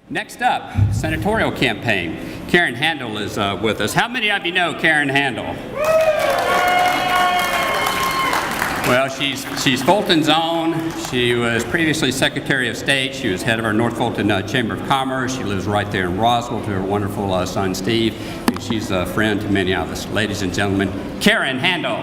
Next up, senatorial campaign. Karen Handel is with us. How many of you know Karen Handel? Well, she's Fulton's own. She was previously Secretary of State. She was head of our North Fulton Chamber of Commerce. She lives right there in Roswell to her wonderful son, Steve. And she's a friend to many of us. Ladies and gentlemen, Karen Handel.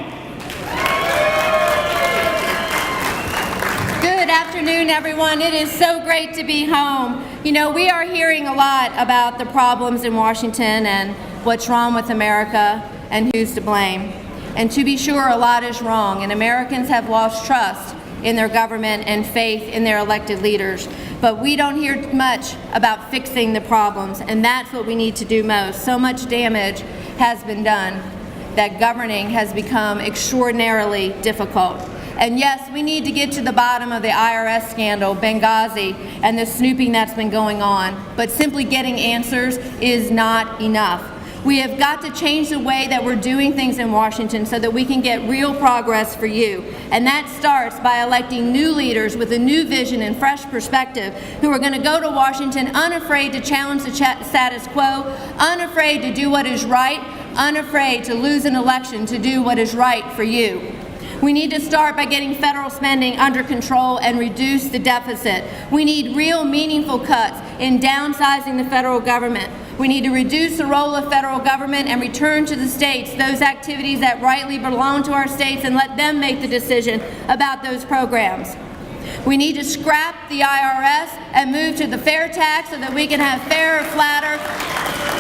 Good afternoon, everyone. It is so great to be home. You know, we are hearing a lot about the problems in Washington and what's wrong with America and who's to blame. And to be sure, a lot is wrong, and Americans have lost trust in their government and faith in their elected leaders. But we don't hear much about fixing the problems, and that's what we need to do most. So much damage has been done that governing has become extraordinarily difficult. And yes, we need to get to the bottom of the IRS scandal, Benghazi, and the snooping that's been going on. But simply getting answers is not enough. We have got to change the way that we're doing things in Washington so that we can get real progress for you. And that starts by electing new leaders with a new vision and fresh perspective who are going to go to Washington unafraid to challenge the status quo, unafraid to do what is right, unafraid to lose an election to do what is right for you. We need to start by getting federal spending under control and reduce the deficit. We need real meaningful cuts in downsizing the federal government. We need to reduce the role of federal government and return to the states those activities that rightly belong to our states and let them make the decision about those programs. We need to scrap the IRS and move to the fair tax so that we can have fairer, flatter,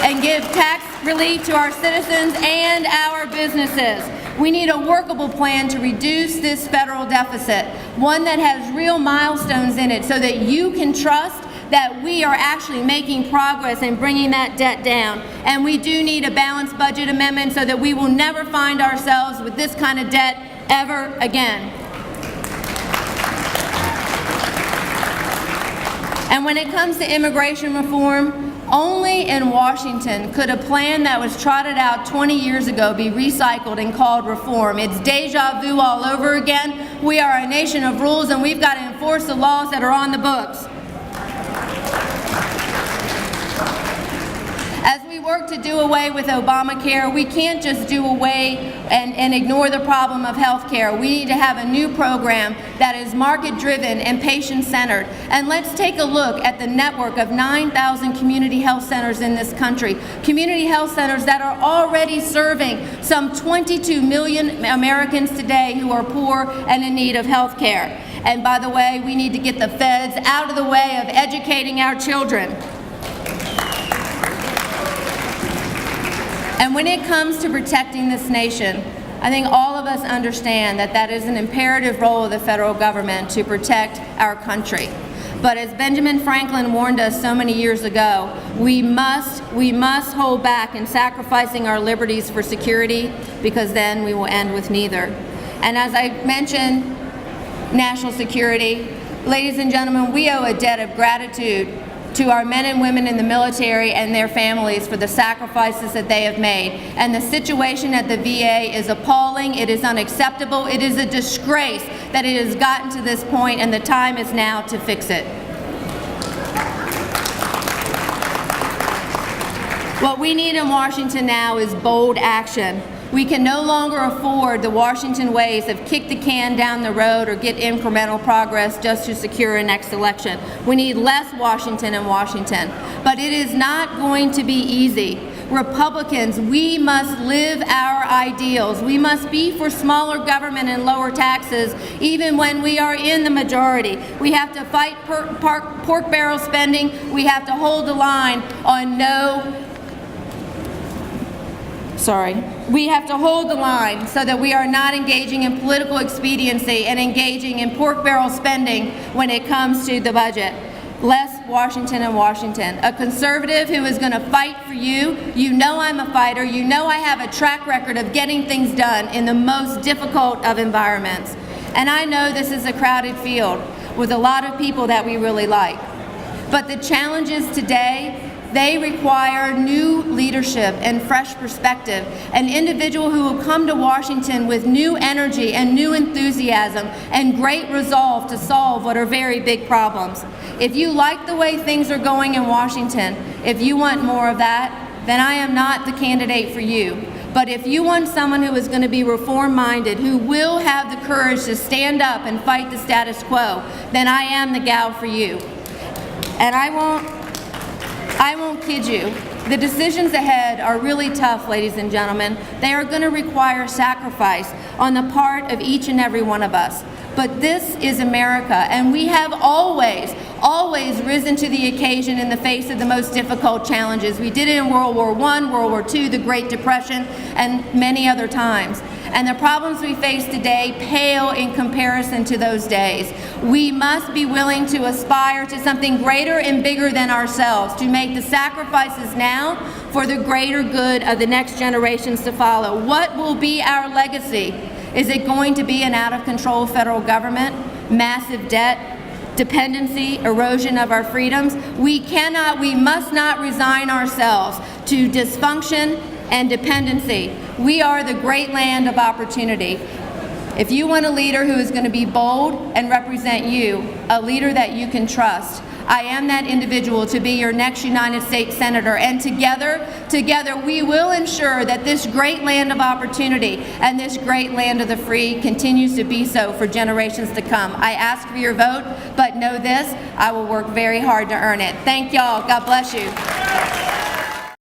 and give tax relief to our citizens and our businesses. We need a workable plan to reduce this federal deficit, one that has real milestones in it so that you can trust that we are actually making progress in bringing that debt down. And we do need a balanced budget amendment so that we will never find ourselves with this kind of debt ever again. And when it comes to immigration reform, only in Washington could a plan that was trotted out 20 years ago be recycled and called reform. It's deja vu all over again. We are a nation of rules and we've got to enforce the laws that are on the books. As we work to do away with Obamacare, we can't just do away and ignore the problem of health care. We need to have a new program that is market-driven and patient-centered. And let's take a look at the network of 9,000 community health centers in this country. Community health centers that are already serving some 22 million Americans today who are poor and in need of health care. And by the way, we need to get the feds out of the way of educating our children. And when it comes to protecting this nation, I think all of us understand that that is an imperative role of the federal government to protect our country. But as Benjamin Franklin warned us so many years ago, we must hold back in sacrificing our liberties for security, because then we will end with neither. And as I mentioned, national security, ladies and gentlemen, we owe a debt of gratitude to our men and women in the military and their families for the sacrifices that they have made. And the situation at the VA is appalling, it is unacceptable, it is a disgrace that it has gotten to this point, and the time is now to fix it. What we need in Washington now is bold action. We can no longer afford the Washington ways of kick the can down the road or get incremental progress just to secure a next election. We need less Washington in Washington. But it is not going to be easy. Republicans, we must live our ideals. We must be for smaller government and lower taxes, even when we are in the majority. We have to fight pork barrel spending. We have to hold the line on We have to hold the line so that we are not engaging in political expediency and engaging in pork barrel spending when it comes to the budget. Less Washington in Washington. A conservative who is going to fight for you. You know I'm a fighter. You know I have a track record of getting things done in the most difficult of environments. And I know this is a crowded field with a lot of people that we really like. But the challenges today, They require new leadership and fresh perspective, an individual who will come to Washington with new energy and new enthusiasm and great resolve to solve what are very big problems. If you like the way things are going in Washington, if you want more of that, then I am not the candidate for you. But if you want someone who is going to be reform-minded, who will have the courage to stand up and fight the status quo, then I am the gal for you. And I won't kid you. The decisions ahead are really tough, ladies and gentlemen. They are going to require sacrifice on the part of each and every one of us. But this is America, and we have always risen to the occasion in the face of the most difficult challenges. We did it in World War I, World War II, the Great Depression, and many other times. And the problems we face today pale in comparison to those days. We must be willing to aspire to something greater and bigger than ourselves, to make the sacrifices now for the greater good of the next generations to follow. What will be our legacy? Is it going to be an out-of-control federal government, massive debt, dependency, erosion of our freedoms? We must not resign ourselves to dysfunction and dependency. We are the great land of opportunity. If you want a leader who is going to be bold and represent you, a leader that you can trust, I am that individual to be your next United States Senator, and together we will ensure that this great land of opportunity and this great land of the free continues to be so for generations to come. I ask for your vote, but know this, I will work very hard to earn it. Thank y'all. God bless you.